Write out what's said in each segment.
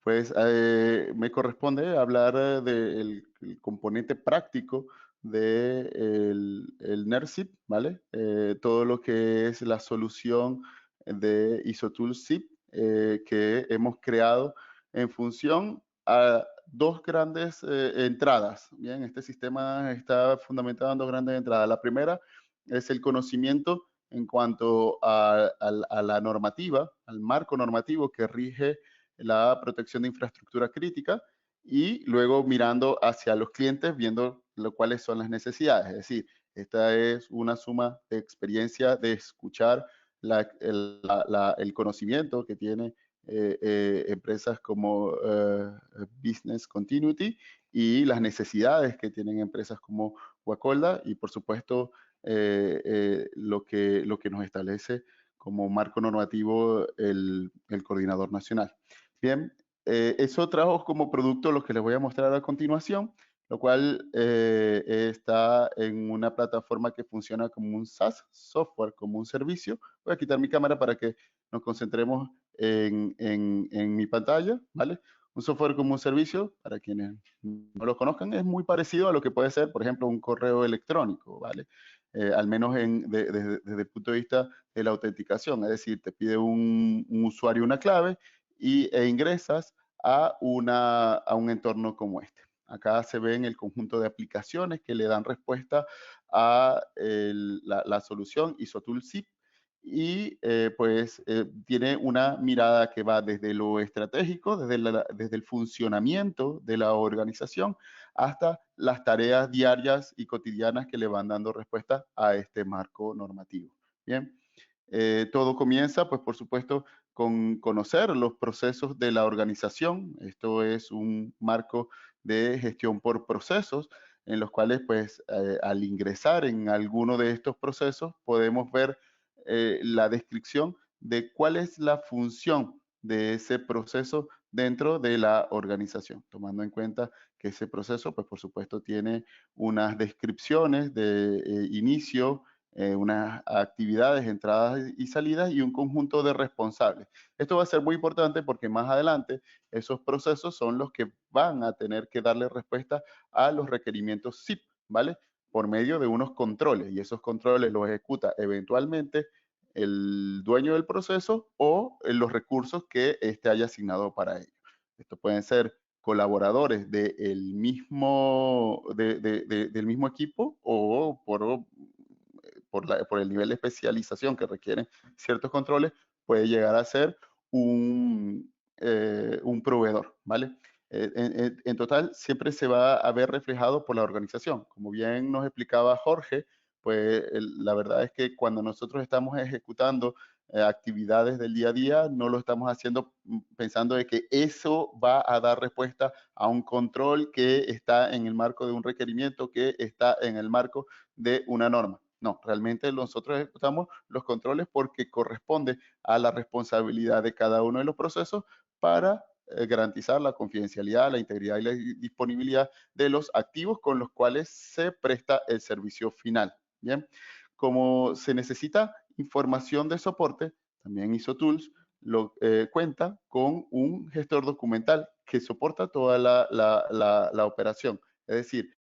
pues me corresponde hablar del el componente práctico de el NERSIP, ¿vale? Todo lo que es la solución de ISOTOOL SIP que hemos creado en función a dos grandes entradas. Bien, este sistema está fundamentado en dos grandes entradas. La primera es el conocimiento en cuanto a la normativa, al marco normativo que rige la protección de infraestructura crítica y luego mirando hacia los clientes, viendo cuáles son las necesidades. Es decir, esta es una suma de experiencia de escuchar el conocimiento que tiene empresas como Business Continuity y las necesidades que tienen empresas como Wacolda y por supuesto lo que nos establece como marco normativo el coordinador nacional. Bien, eso trajo como producto lo que les voy a mostrar a continuación, lo cual está en una plataforma que funciona como un SaaS, software como un servicio. Voy a quitar mi cámara para que nos concentremos en mi pantalla, ¿vale? Un software como un servicio, para quienes no lo conozcan, es muy parecido a lo que puede ser, por ejemplo, un correo electrónico, ¿vale? Al menos desde el punto de vista de la autenticación, es decir, te pide un usuario una clave e ingresas a un entorno como este. Acá se ven el conjunto de aplicaciones que le dan respuesta a la solución ISOTOOL SIP y tiene una mirada que va desde lo estratégico, desde el funcionamiento de la organización hasta las tareas diarias y cotidianas que le van dando respuesta a este marco normativo. Bien, todo comienza, pues por supuesto, con conocer los procesos de la organización. Esto es un marco de gestión por procesos, en los cuales, pues, al ingresar en alguno de estos procesos, podemos ver la descripción de cuál es la función de ese proceso dentro de la organización, tomando en cuenta que ese proceso, pues por supuesto, tiene unas descripciones de inicio, unas actividades, entradas y salidas y un conjunto de responsables. Esto va a ser muy importante porque más adelante esos procesos son los que van a tener que darle respuesta a los requerimientos SIP, ¿vale? Por medio de unos controles y esos controles los ejecuta eventualmente el dueño del proceso o los recursos que éste haya asignado para ello. Estos pueden ser colaboradores del mismo equipo o por el nivel de especialización que requieren ciertos controles, puede llegar a ser un proveedor, ¿vale? En total, siempre se va a ver reflejado por la organización. Como bien nos explicaba Jorge, pues la verdad es que cuando nosotros estamos ejecutando actividades del día a día, no lo estamos haciendo pensando de que eso va a dar respuesta a un control que está en el marco de un requerimiento, que está en el marco de una norma. No, realmente nosotros ejecutamos los controles porque corresponde a la responsabilidad de cada uno de los procesos para garantizar la confidencialidad, la integridad y la disponibilidad de los activos con los cuales se presta el servicio final. Bien, como se necesita información de soporte, también ISOTools cuenta con un gestor documental que soporta toda la operación. Es decir,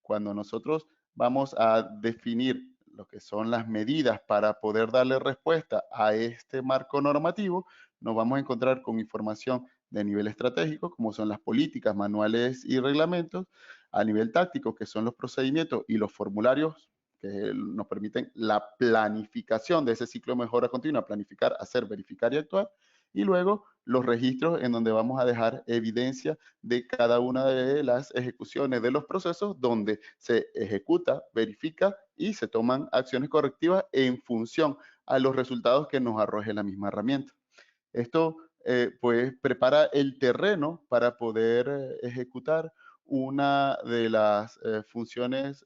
cuando nosotros vamos a definir lo que son las medidas para poder darle respuesta a este marco normativo, nos vamos a encontrar con información de nivel estratégico, como son las políticas, manuales y reglamentos, a nivel táctico, que son los procedimientos y los formularios que nos permiten la planificación de ese ciclo de mejora continua, planificar, hacer, verificar y actuar, y luego los registros en donde vamos a dejar evidencia de cada una de las ejecuciones de los procesos donde se ejecuta, verifica y se toman acciones correctivas en función a los resultados que nos arroje la misma herramienta. Esto pues prepara el terreno para poder ejecutar una de las funciones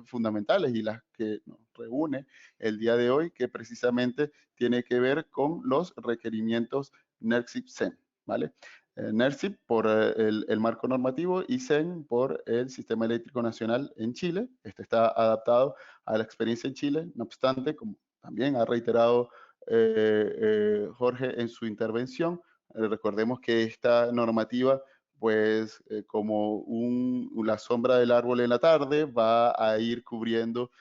fundamentales y las que nos reúne el día de hoy, que precisamente tiene que ver con los requerimientos NERSIP-SEN, ¿vale? NERSIP por el marco normativo y SEN por el Sistema Eléctrico Nacional en Chile. Este está adaptado a la experiencia en Chile, no obstante, como también ha reiterado Jorge en su intervención, Recordemos que esta normativa, pues como la sombra del árbol en la tarde, va a ir cubriendo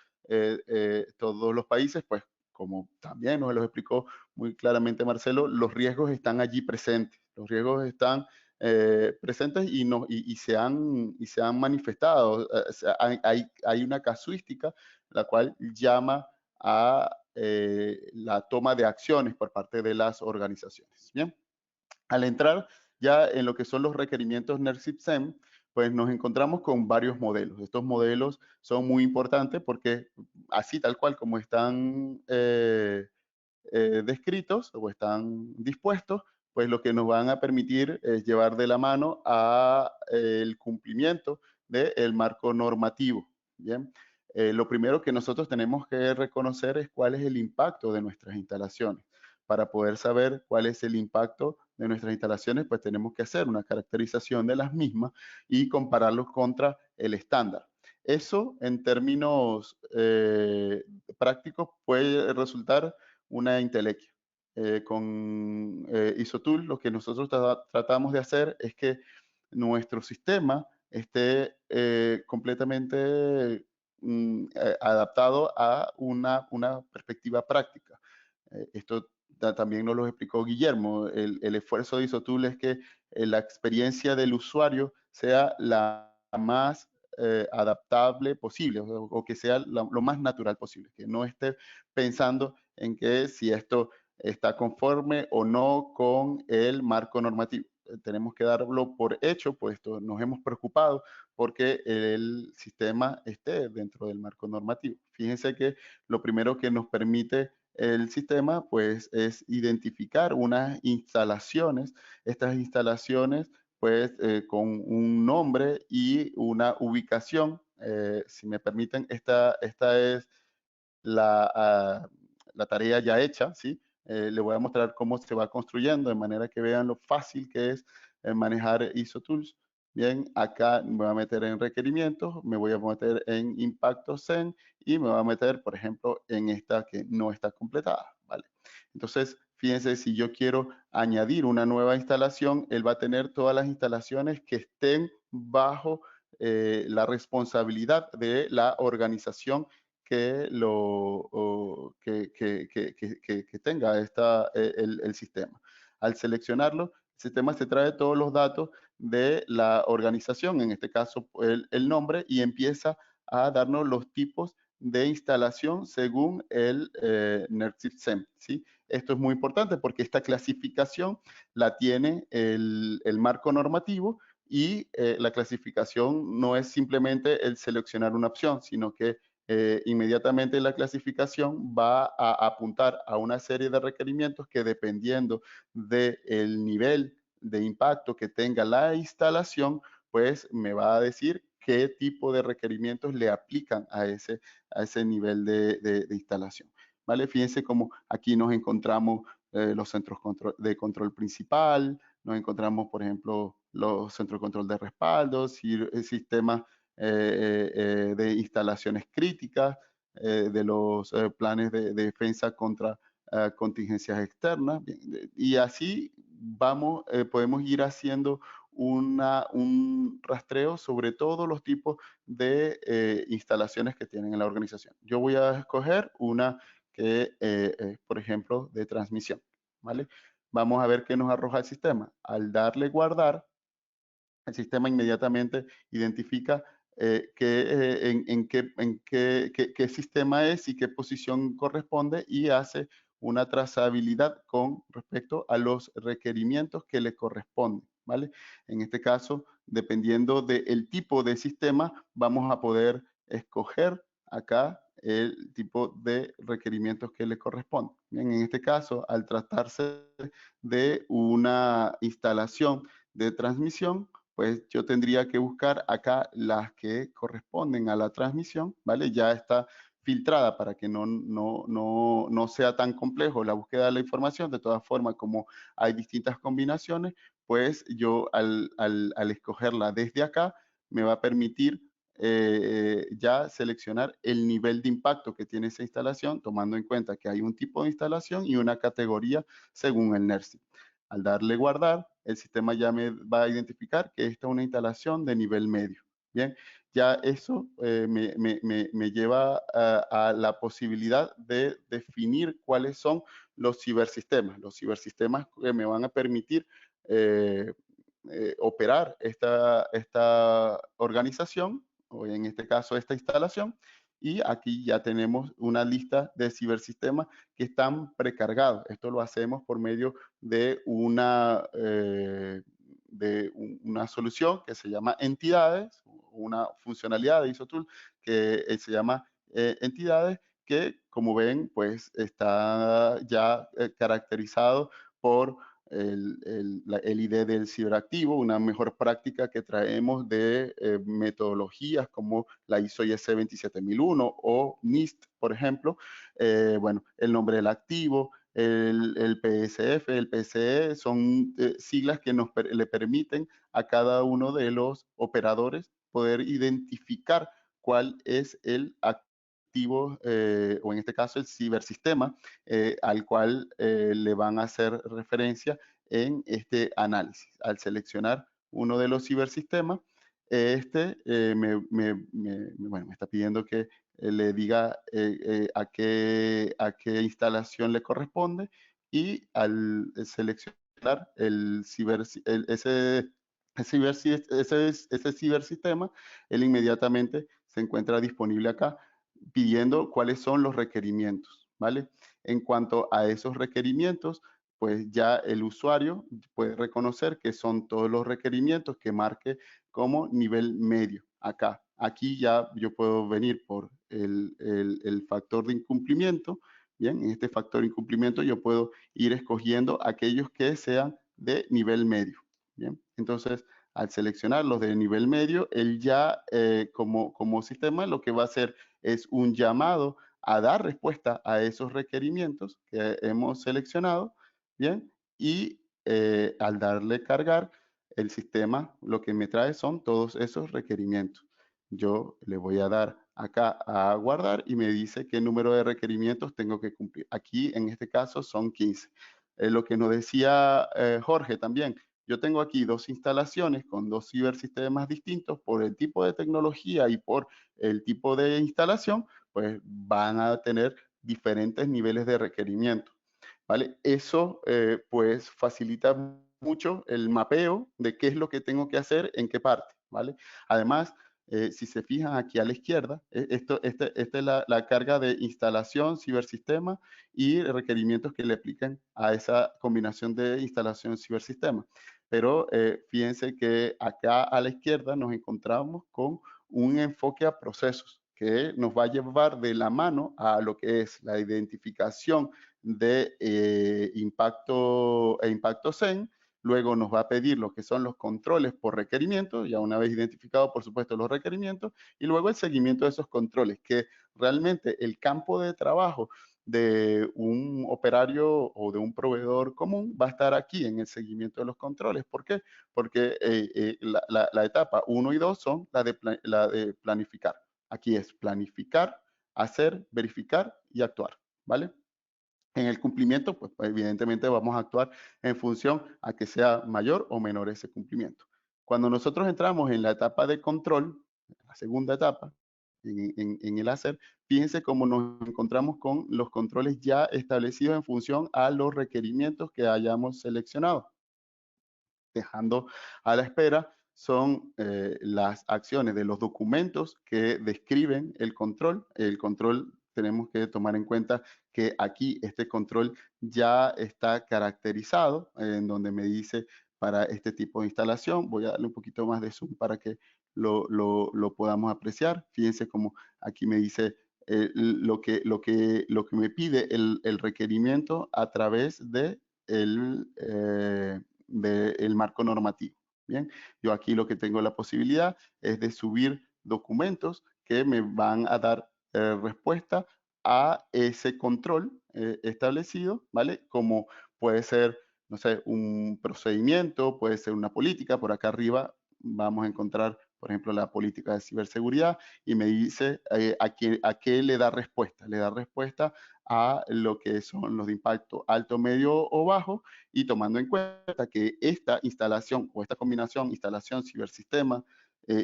todos los países, pues como también nos lo explicó muy claramente Marcelo, los riesgos están allí presentes, los riesgos están presentes y se han manifestado. Hay una casuística la cual llama a la toma de acciones por parte de las organizaciones. Bien, al entrar ya en lo que son los requerimientos NERCIP-SEM, pues nos encontramos con varios modelos. Estos modelos son muy importantes porque así tal cual como están descritos o están dispuestos, pues lo que nos van a permitir es llevar de la mano a el cumplimiento del marco normativo. Bien, lo primero que nosotros tenemos que reconocer es cuál es el impacto de nuestras instalaciones. Para poder saber cuál es el impacto de nuestras instalaciones, pues tenemos que hacer una caracterización de las mismas y compararlos contra el estándar. Eso en términos prácticos puede resultar una intelequia. Con ISOTOOL lo que nosotros tratamos de hacer es que nuestro sistema esté completamente adaptado a una perspectiva práctica. Esto también nos lo explicó Guillermo. El esfuerzo de ISOTOOL es que la experiencia del usuario sea la más adaptable posible o que sea lo más natural posible, que no esté pensando en que si esto está conforme o no con el marco normativo. Tenemos que darlo por hecho, puesto nos hemos preocupado porque el sistema esté dentro del marco normativo. Fíjense que lo primero que nos permite el sistema, pues, es identificar unas instalaciones. Estas instalaciones, pues, con un nombre y una ubicación. Si me permiten, esta es la tarea ya hecha, ¿sí? Le voy a mostrar cómo se va construyendo de manera que vean lo fácil que es manejar ISO Tools. Bien, acá me voy a meter en requerimientos, me voy a meter en impacto Zen y me voy a meter, por ejemplo, en esta que no está completada, ¿vale? Entonces, fíjense, si yo quiero añadir una nueva instalación, él va a tener todas las instalaciones que estén bajo la responsabilidad de la organización que, que tenga el sistema. Al seleccionarlo, el sistema se trae todos los datos de la organización, en este caso el nombre, y empieza a darnos los tipos de instalación según el NERCIP SEM, ¿sí? Esto es muy importante porque esta clasificación la tiene el marco normativo y la clasificación no es simplemente el seleccionar una opción, sino que inmediatamente la clasificación va a apuntar a una serie de requerimientos que dependiendo del nivel de impacto que tenga la instalación, pues me va a decir qué tipo de requerimientos le aplican a ese nivel de instalación. ¿Vale? Fíjense cómo aquí nos encontramos los centros de control principal, nos encontramos, por ejemplo, los centros de control de respaldo, sistemas de instalaciones críticas, de los planes de defensa contra contingencias externas. Bien, y así vamos, podemos ir haciendo un rastreo sobre todos los tipos de instalaciones que tienen en la organización. Yo voy a escoger una que es, por ejemplo, de transmisión. ¿Vale? Vamos a ver qué nos arroja el sistema. Al darle guardar, el sistema inmediatamente identifica qué sistema es y qué posición corresponde y hace una trazabilidad con respecto a los requerimientos que le corresponden, ¿vale? En este caso, dependiendo del tipo de sistema, vamos a poder escoger acá el tipo de requerimientos que le corresponden. Bien, en este caso, al tratarse de una instalación de transmisión, pues yo tendría que buscar acá las que corresponden a la transmisión, ¿vale? Ya está filtrada para que no sea tan complejo la búsqueda de la información. De todas formas, como hay distintas combinaciones, pues yo al escogerla desde acá, me va a permitir ya seleccionar el nivel de impacto que tiene esa instalación, tomando en cuenta que hay un tipo de instalación y una categoría según el NERSI. Al darle guardar, el sistema ya me va a identificar que esta es una instalación de nivel medio. Bien, ya eso me lleva a la posibilidad de definir cuáles son los cibersistemas. Los cibersistemas que me van a permitir eh, operar esta organización, o en este caso esta instalación, y aquí ya tenemos una lista de cibersistemas que están precargados. Esto lo hacemos por medio de una solución que se llama entidades, una funcionalidad de ISOTOOL que se llama entidades, que como ven, pues está ya caracterizado por el ID del ciberactivo, una mejor práctica que traemos de metodologías como la ISO IS 27001 o NIST, por ejemplo. Bueno, el nombre del activo, el PSF, el PCE, son siglas que le permiten a cada uno de los operadores poder identificar cuál es el activo, o en este caso el cibersistema, al cual le van a hacer referencia en este análisis. Al seleccionar uno de los cibersistemas, bueno, me está pidiendo que le diga a qué instalación le corresponde, y al seleccionar ese cibersistema, él inmediatamente se encuentra disponible acá pidiendo cuáles son los requerimientos, ¿vale? En cuanto a esos requerimientos, pues ya el usuario puede reconocer que son todos los requerimientos que marque como nivel medio. Acá, aquí ya yo puedo venir por el factor de incumplimiento. Bien, en este factor de incumplimiento yo puedo ir escogiendo aquellos que sean de nivel medio. Bien, entonces al seleccionar los de nivel medio, él ya como sistema lo que va a hacer es un llamado a dar respuesta a esos requerimientos que hemos seleccionado, ¿bien? Y al darle cargar, el sistema lo que me trae son todos esos requerimientos. Yo le voy a dar acá a guardar y me dice qué número de requerimientos tengo que cumplir. Aquí, en este caso, son 15. Lo que nos decía Jorge también, yo tengo aquí dos instalaciones con dos cibersistemas distintos por el tipo de tecnología y por el tipo de instalación, pues van a tener diferentes niveles de requerimiento, ¿vale? Eso pues facilita mucho el mapeo de qué es lo que tengo que hacer en qué parte, ¿vale? Además, si se fijan aquí a la izquierda, esta es la carga de instalación, cibersistema y requerimientos que le aplican a esa combinación de instalación cibersistema. Pero fíjense que acá a la izquierda nos encontramos con un enfoque a procesos que nos va a llevar de la mano a lo que es la identificación de impacto SEN. Luego nos va a pedir lo que son los controles por requerimiento, ya una vez identificado, por supuesto, los requerimientos, y luego el seguimiento de esos controles, que realmente el campo de trabajo de un operario o de un proveedor común va a estar aquí en el seguimiento de los controles. ¿Por qué? Porque la etapa 1 y 2 son la de planificar. Aquí es planificar, hacer, verificar y actuar, ¿vale? En el cumplimiento, pues evidentemente vamos a actuar en función a que sea mayor o menor ese cumplimiento. Cuando nosotros entramos en la etapa de control, la segunda etapa, en el hacer, fíjense cómo nos encontramos con los controles ya establecidos en función a los requerimientos que hayamos seleccionado. Dejando a la espera son las acciones de los documentos que describen el control. El control tenemos que tomar en cuenta que aquí este control ya está caracterizado, en donde me dice para este tipo de instalación. Voy a darle un poquito más de zoom para que lo podamos apreciar. Fíjense como aquí me dice lo que me pide el requerimiento a través de del marco normativo. Bien, yo aquí lo que tengo la posibilidad es de subir documentos que me van a dar respuesta a ese control establecido, ¿vale? Como puede ser, no sé, un procedimiento, puede ser una política. Por acá arriba vamos a encontrar por ejemplo, la política de ciberseguridad, y me dice a qué le da respuesta. Le da respuesta a lo que son los de impacto alto, medio o bajo, y tomando en cuenta que esta instalación o esta combinación, instalación, cibersistema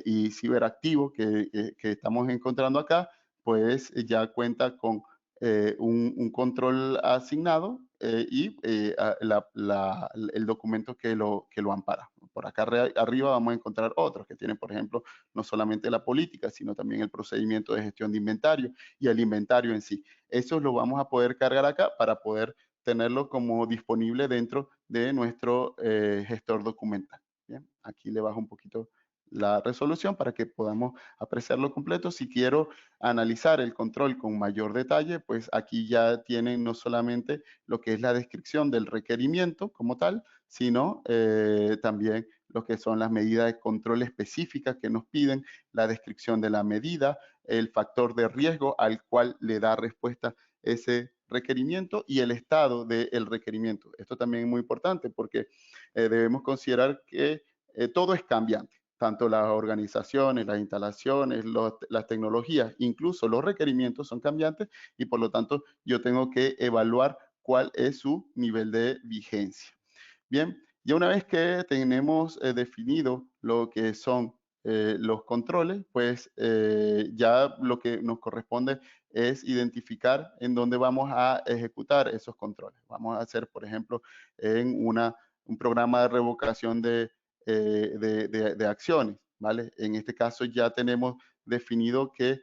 y ciberactivo que estamos encontrando acá, pues ya cuenta con un control asignado y el documento que lo ampara. Por acá arriba vamos a encontrar otros que tienen, por ejemplo, no solamente la política, sino también el procedimiento de gestión de inventario y el inventario en sí. Eso lo vamos a poder cargar acá para poder tenerlo como disponible dentro de nuestro gestor documental. Bien, aquí le bajo un poquito la resolución para que podamos apreciarlo completo. Si quiero analizar el control con mayor detalle, pues aquí ya tienen no solamente lo que es la descripción del requerimiento como tal, sino también lo que son las medidas de control específicas que nos piden, la descripción de la medida, el factor de riesgo al cual le da respuesta ese requerimiento y el estado del requerimiento. Esto también es muy importante porque debemos considerar que todo es cambiante, tanto las organizaciones, las instalaciones, las tecnologías, incluso los requerimientos son cambiantes y por lo tanto yo tengo que evaluar cuál es su nivel de vigencia. Bien, ya una vez que tenemos definido lo que son los controles, pues ya lo que nos corresponde es identificar en dónde vamos a ejecutar esos controles. Vamos a hacer, por ejemplo, en un programa de revocación de acciones, ¿vale? En este caso ya tenemos definido que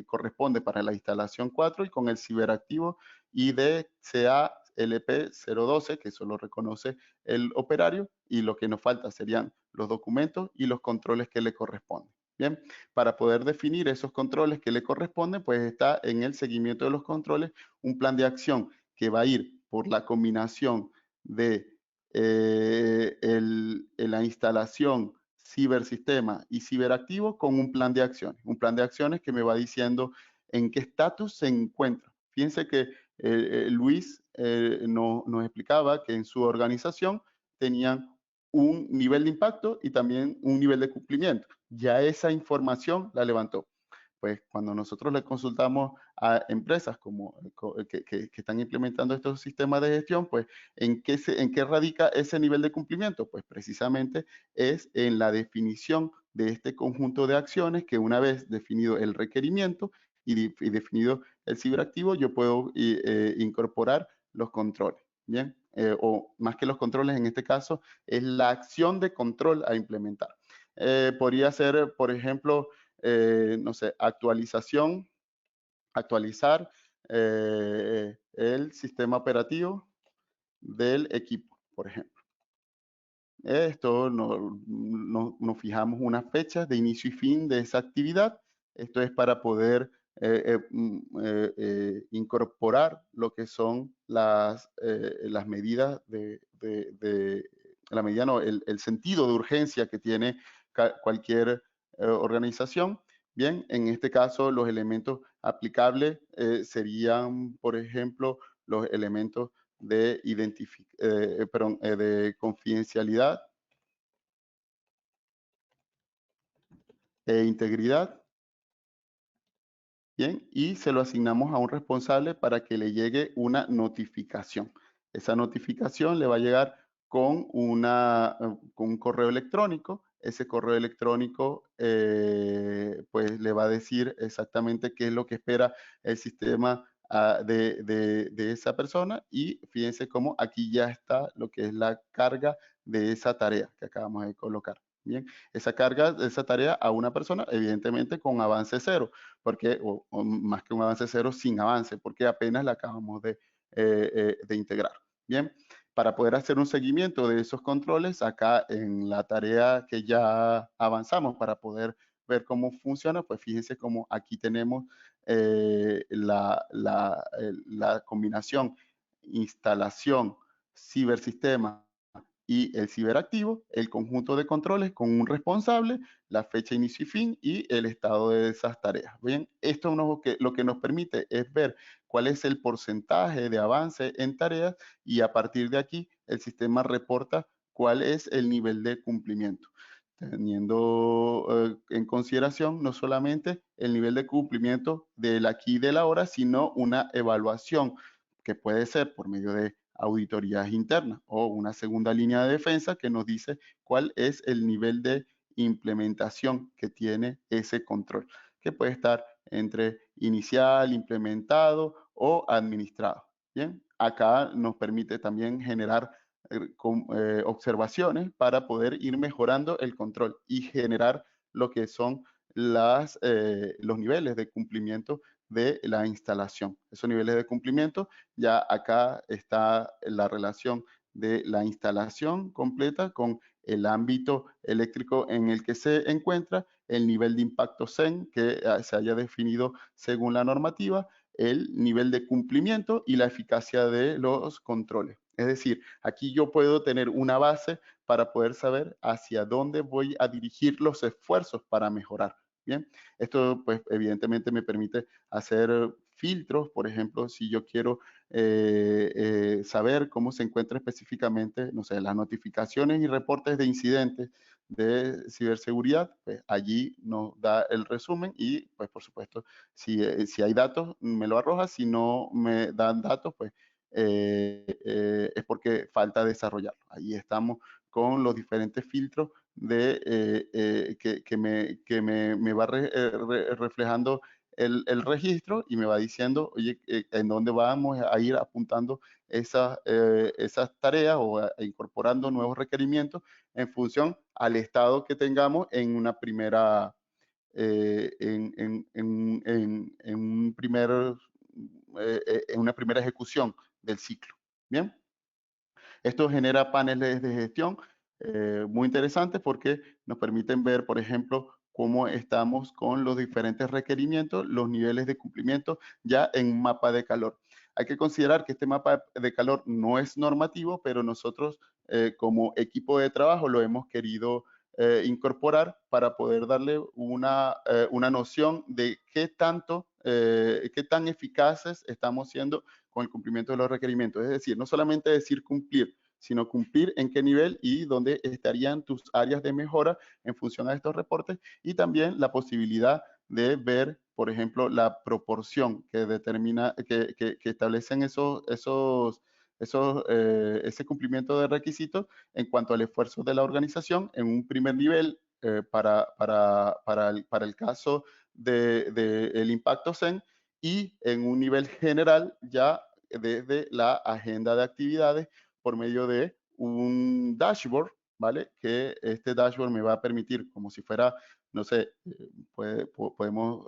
corresponde para la instalación 4 y con el ciberactivo IDCA LP012, que solo reconoce el operario, y lo que nos falta serían los documentos y los controles que le corresponden. Bien, para poder definir esos controles que le corresponden, pues está en el seguimiento de los controles un plan de acción que va a ir por la combinación de la instalación cibersistema y ciberactivo con un plan de acciones. Un plan de acciones que me va diciendo en qué estatus se encuentra. Fíjense que Luis nos explicaba que en su organización tenían un nivel de impacto y también un nivel de cumplimiento. Ya esa información la levantó. Pues cuando nosotros le consultamos a empresas que están implementando estos sistemas de gestión, pues ¿en qué radica ese nivel de cumplimiento? Pues precisamente es en la definición de este conjunto de acciones que una vez definido el requerimiento y definido el ciberactivo, yo puedo incorporar los controles. Bien, o más que los controles, en este caso, es la acción de control a implementar. Podría ser, por ejemplo, no sé, actualizar el sistema operativo del equipo, por ejemplo. Esto nos fijamos una fecha de inicio y fin de esa actividad. Esto es para poder incorporar lo que son las medidas la medida, no, el sentido de urgencia que tiene cualquier organización. Bien, en este caso los elementos aplicables serían, por ejemplo, los elementos de confidencialidad e integridad, bien, y se lo asignamos a un responsable para que le llegue una notificación. Esa notificación le va a llegar con un correo electrónico. Ese correo electrónico pues le va a decir exactamente qué es lo que espera el sistema de esa persona y fíjense cómo aquí ya está lo que es la carga de esa tarea que acabamos de colocar. Bien, esa carga, esa tarea a una persona, evidentemente con avance cero, porque, o más que un avance cero, sin avance, porque apenas la acabamos de integrar. Bien, para poder hacer un seguimiento de esos controles, acá en la tarea que ya avanzamos para poder ver cómo funciona, pues fíjense cómo aquí tenemos la combinación instalación, cibersistema y el ciberactivo, el conjunto de controles con un responsable, la fecha inicio y fin y el estado de esas tareas. Bien, esto lo que nos permite es ver cuál es el porcentaje de avance en tareas y a partir de aquí el sistema reporta cuál es el nivel de cumplimiento. Teniendo en consideración no solamente el nivel de cumplimiento del aquí y del ahora, sino una evaluación que puede ser por medio de auditorías internas o una segunda línea de defensa que nos dice cuál es el nivel de implementación que tiene ese control, que puede estar entre inicial, implementado o administrado. Bien, acá nos permite también generar observaciones para poder ir mejorando el control y generar lo que son los niveles de cumplimiento de la instalación. Esos niveles de cumplimiento, ya acá está la relación de la instalación completa con el ámbito eléctrico en el que se encuentra, el nivel de impacto CEN que se haya definido según la normativa, el nivel de cumplimiento y la eficacia de los controles. Es decir, aquí yo puedo tener una base para poder saber hacia dónde voy a dirigir los esfuerzos para mejorar. Bien, esto pues evidentemente me permite hacer filtros, por ejemplo, si yo quiero saber cómo se encuentra específicamente, no sé, las notificaciones y reportes de incidentes de ciberseguridad, pues allí nos da el resumen y pues por supuesto si hay datos me lo arroja, si no me dan datos pues es porque falta desarrollarlo. Ahí estamos con los diferentes filtros me va reflejando el registro y me va diciendo, oye, en dónde vamos a ir apuntando esas tareas o incorporando nuevos requerimientos en función al estado que tengamos en una primera, en un primer, en una primera ejecución del ciclo. Bien. Esto genera paneles de gestión muy interesantes porque nos permiten ver, por ejemplo, cómo estamos con los diferentes requerimientos, los niveles de cumplimiento ya en un mapa de calor. Hay que considerar que este mapa de calor no es normativo, pero nosotros como equipo de trabajo lo hemos querido incorporar para poder darle una noción de qué tan eficaces estamos siendo con el cumplimiento de los requerimientos. Es decir, no solamente decir cumplir, sino cumplir en qué nivel y dónde estarían tus áreas de mejora en función a estos reportes y también la posibilidad de ver, por ejemplo, la proporción que determina, que establecen ese cumplimiento de requisitos en cuanto al esfuerzo de la organización en un primer nivel para el caso del impacto CEN y en un nivel general ya desde la agenda de actividades por medio de un dashboard, ¿vale? Que este dashboard me va a permitir, como si fuera, no sé, podemos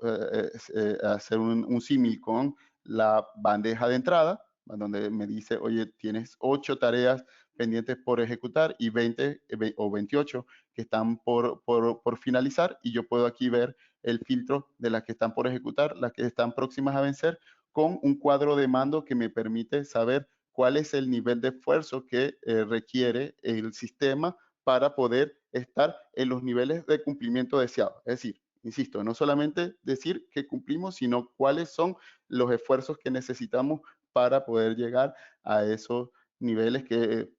hacer un símil con la bandeja de entrada, donde me dice, oye, tienes 8 tareas pendientes por ejecutar y 20 o 28 que están por finalizar y yo puedo aquí ver el filtro de las que están por ejecutar, las que están próximas a vencer, con un cuadro de mando que me permite saber cuál es el nivel de esfuerzo que requiere el sistema para poder estar en los niveles de cumplimiento deseados. Es decir, insisto, no solamente decir que cumplimos, sino cuáles son los esfuerzos que necesitamos para poder llegar a esos niveles de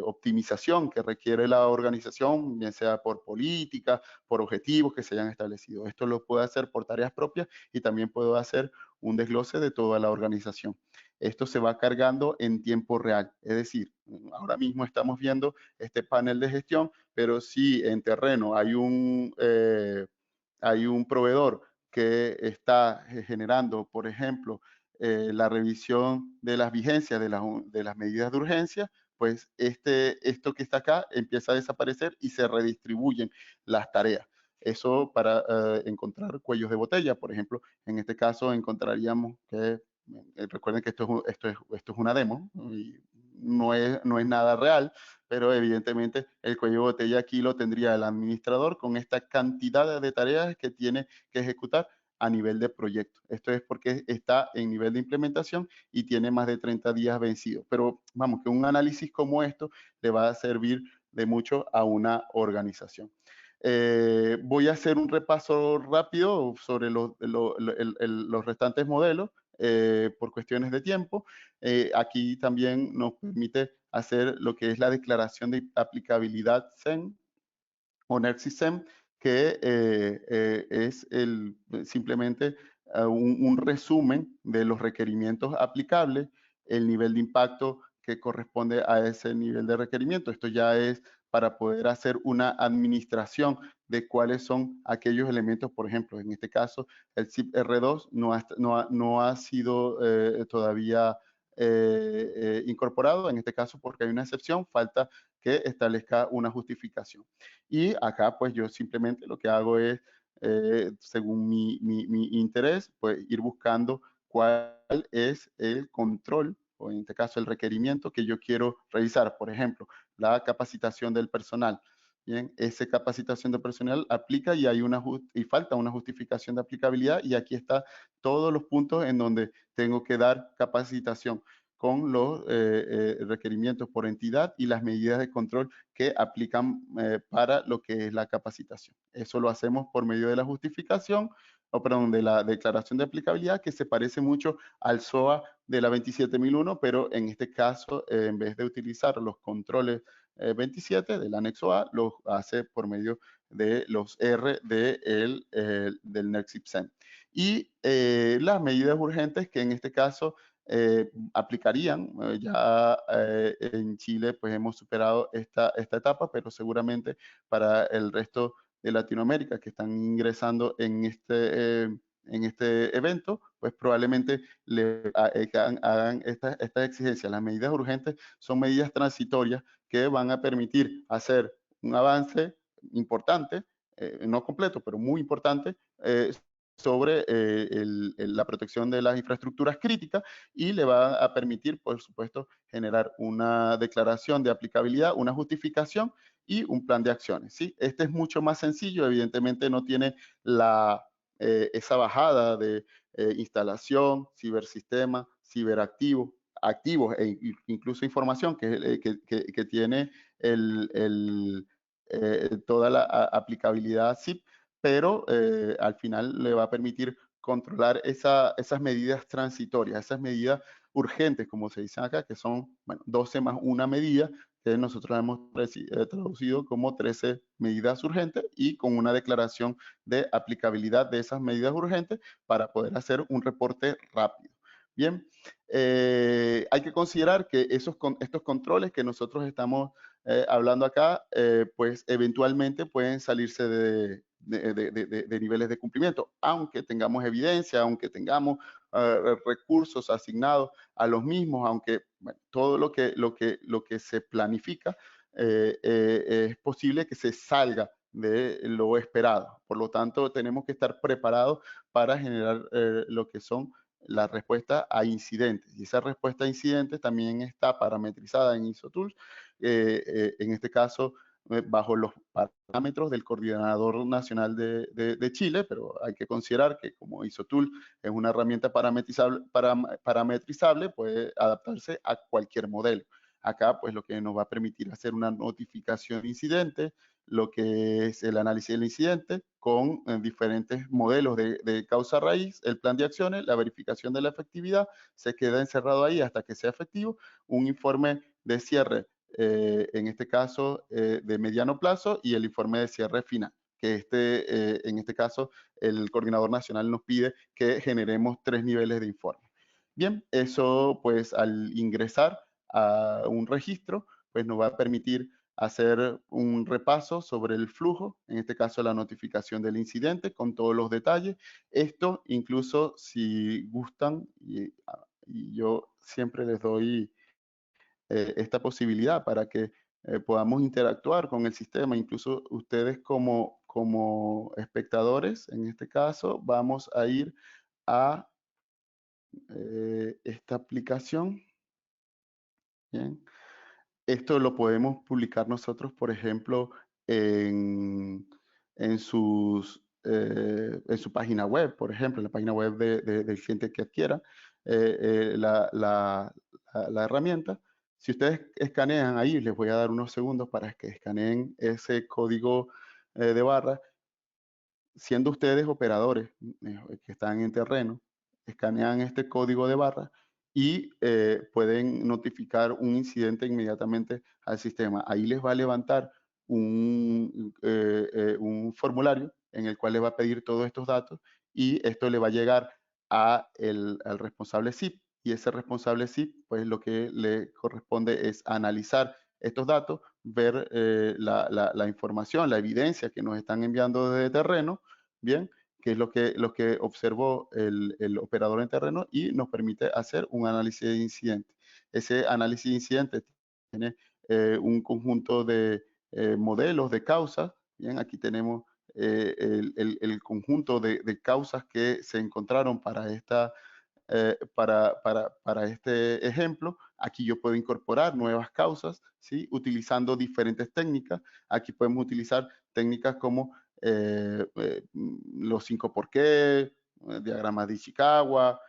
optimización que requiere la organización, bien sea por política, por objetivos que se hayan establecido. Esto lo puedo hacer por tareas propias y también puedo hacer un desglose de toda la organización. Esto se va cargando en tiempo real, es decir, ahora mismo estamos viendo este panel de gestión, pero si en terreno hay un proveedor que está generando, por ejemplo, la revisión de las vigencias de las medidas de urgencia, pues esto que está acá empieza a desaparecer y se redistribuyen las tareas. Eso para encontrar cuellos de botella, por ejemplo, en este caso encontraríamos que, recuerden que esto es una demo y no es nada real, pero evidentemente el cuello de botella aquí lo tendría el administrador con esta cantidad de tareas que tiene que ejecutar a nivel de proyecto. Esto es porque está en nivel de implementación y tiene más de 30 días vencidos. Pero vamos, que un análisis como esto le va a servir de mucho a una organización. Voy a hacer un repaso rápido sobre los restantes modelos por cuestiones de tiempo. Aquí también nos permite hacer lo que es la declaración de aplicabilidad CEN, o NERCISEM, que es simplemente un resumen de los requerimientos aplicables, el nivel de impacto que corresponde a ese nivel de requerimiento. Esto ya es para poder hacer una administración de cuáles son aquellos elementos, por ejemplo, en este caso, el ZIP R2 no ha sido todavía incorporado, en este caso porque hay una excepción, falta que establezca una justificación. Y acá pues yo simplemente lo que hago es, según mi interés, pues ir buscando cuál es el control, o en este caso el requerimiento que yo quiero realizar. Por ejemplo, la capacitación del personal. Bien, esa capacitación de personal aplica y, y falta una justificación de aplicabilidad, y aquí está todos los puntos en donde tengo que dar capacitación con los requerimientos por entidad y las medidas de control que aplican para lo que es la capacitación. Eso lo hacemos por medio de la justificación, o perdón, de la declaración de aplicabilidad, que se parece mucho al SOA de la 27001, pero en este caso, en vez de utilizar los controles 27 del anexo A, lo hace por medio de los R del NERCIP-SEM. Y las medidas urgentes, que en este caso aplicarían. Ya en Chile pues hemos superado esta etapa, pero seguramente para el resto de Latinoamérica que están ingresando en este evento, pues probablemente hagan estas exigencias. Las medidas urgentes son medidas transitorias que van a permitir hacer un avance importante, no completo, pero muy importante, sobre la protección de las infraestructuras críticas, y le va a permitir, por supuesto, generar una declaración de aplicabilidad, una justificación y un plan de acciones. ¿Sí? Este es mucho más sencillo, evidentemente no tiene esa bajada de instalación, cibersistema, ciberactivo, activos e incluso información que tiene toda la aplicabilidad ZIP, pero al final le va a permitir controlar esas medidas transitorias, esas medidas urgentes, como se dice acá, que son, bueno, 12 más una medida, que nosotros hemos traducido como 13 medidas urgentes, y con una declaración de aplicabilidad de esas medidas urgentes para poder hacer un reporte rápido. Bien, hay que considerar que estos controles que nosotros estamos hablando acá, pues eventualmente pueden salirse de niveles de cumplimiento, aunque tengamos evidencia, aunque tengamos recursos asignados a los mismos, aunque bueno, todo lo que se planifica es posible que se salga de lo esperado. Por lo tanto, tenemos que estar preparados para generar lo que son la respuesta a incidentes. Y esa respuesta a incidentes también está parametrizada en ISO Tools, en este caso bajo los parámetros del Coordinador Nacional de Chile, pero hay que considerar que como ISO Tool es una herramienta parametrizable, puede adaptarse a cualquier modelo. Acá, pues lo que nos va a permitir hacer una notificación de incidente, lo que es el análisis del incidente con diferentes modelos de causa raíz, el plan de acciones, la verificación de la efectividad, se queda encerrado ahí hasta que sea efectivo, un informe de cierre, en este caso de mediano plazo, y el informe de cierre final, que en este caso el coordinador nacional nos pide que generemos 3 niveles de informe. Bien, eso pues al ingresar a un registro, pues nos va a permitir hacer un repaso sobre el flujo, en este caso la notificación del incidente con todos los detalles. Esto incluso si gustan, y yo siempre les doy esta posibilidad para que podamos interactuar con el sistema, incluso ustedes como espectadores, en este caso, vamos a ir a esta aplicación. Bien. Esto lo podemos publicar nosotros, por ejemplo, en en su página web, por ejemplo, en la página web del cliente que adquiera la herramienta. Si ustedes escanean ahí, les voy a dar unos segundos para que escaneen ese código de barra, siendo ustedes operadores que están en terreno, escanean este código de barra y pueden notificar un incidente inmediatamente al sistema. Ahí les va a levantar un formulario en el cual le va a pedir todos estos datos y esto le va a llegar al responsable SIP y ese responsable SIP, pues lo que le corresponde es analizar estos datos, ver la información, la evidencia que nos están enviando desde terreno, bien, que es lo que observó el operador en terreno y nos permite hacer un análisis de incidente. Ese análisis de incidente tiene un conjunto de modelos de causas, bien, aquí tenemos el conjunto de causas que se encontraron para este ejemplo. Aquí yo puedo incorporar nuevas causas, ¿sí? Utilizando diferentes técnicas. Aquí podemos utilizar técnicas como los 5 por qué, diagramas de Ishikawa,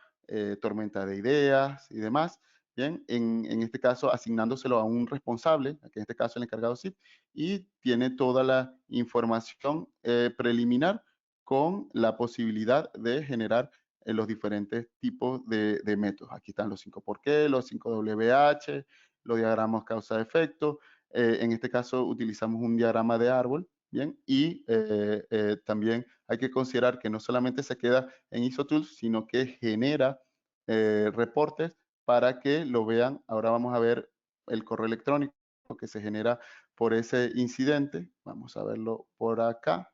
tormenta de ideas y demás. Bien, en este caso asignándoselo a un responsable, que en este caso el encargado SIP, y tiene toda la información preliminar con la posibilidad de generar los diferentes tipos de métodos. Aquí están los 5 por qué, los 5 WH, los diagramas causa-efecto. En este caso utilizamos un diagrama de árbol, ¿bien? Y también hay que considerar que no solamente se queda en ISOTools, sino que genera reportes para que lo vean. Ahora vamos a ver el correo electrónico que se genera por ese incidente. Vamos a verlo por acá.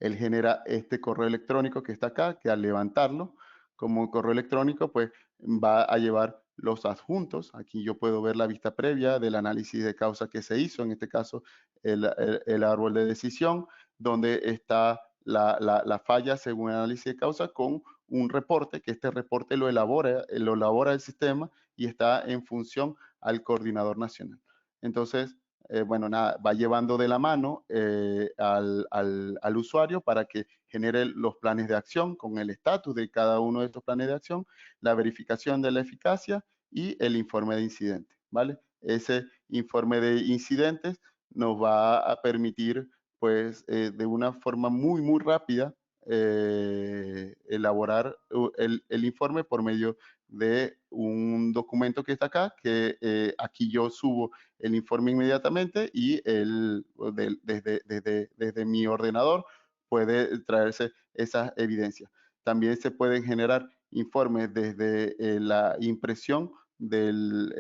Él genera este correo electrónico que está acá, que al levantarlo como correo electrónico, pues va a llevar los adjuntos. Aquí yo puedo ver la vista previa del análisis de causa que se hizo, en este caso el árbol de decisión, donde está la falla según el análisis de causa con un reporte, que este reporte lo elabora el sistema y está en función al coordinador nacional. Entonces, bueno, nada, va llevando de la mano al usuario para que genere los planes de acción con el estatus de cada uno de estos planes de acción, la verificación de la eficacia y el informe de incidentes, ¿vale? Ese informe de incidentes nos va a permitir, pues, de una forma muy rápida, elaborar el informe por medio de un documento que está acá, que aquí yo subo el informe inmediatamente y desde mi ordenador puede traerse esas evidencias. También se pueden generar informes desde la impresión del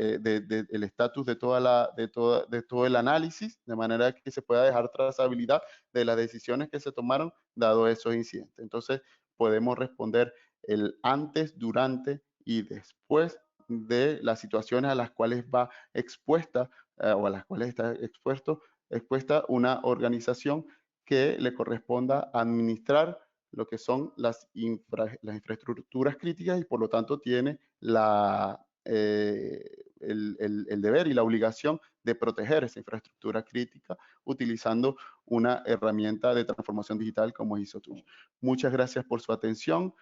estatus de todo el análisis, de manera que se pueda dejar trazabilidad de las decisiones que se tomaron dado esos incidentes. Entonces, podemos responder el antes, durante y después de las situaciones a las cuales va expuesta o a las cuales está expuesta una organización que le corresponda administrar lo que son las infraestructuras críticas y por lo tanto tiene el deber y la obligación de proteger esa infraestructura crítica utilizando una herramienta de transformación digital como es ISO. Muchas gracias por su atención.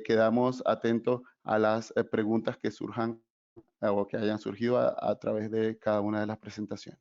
Quedamos atentos a las preguntas que surjan o que hayan surgido a través de cada una de las presentaciones.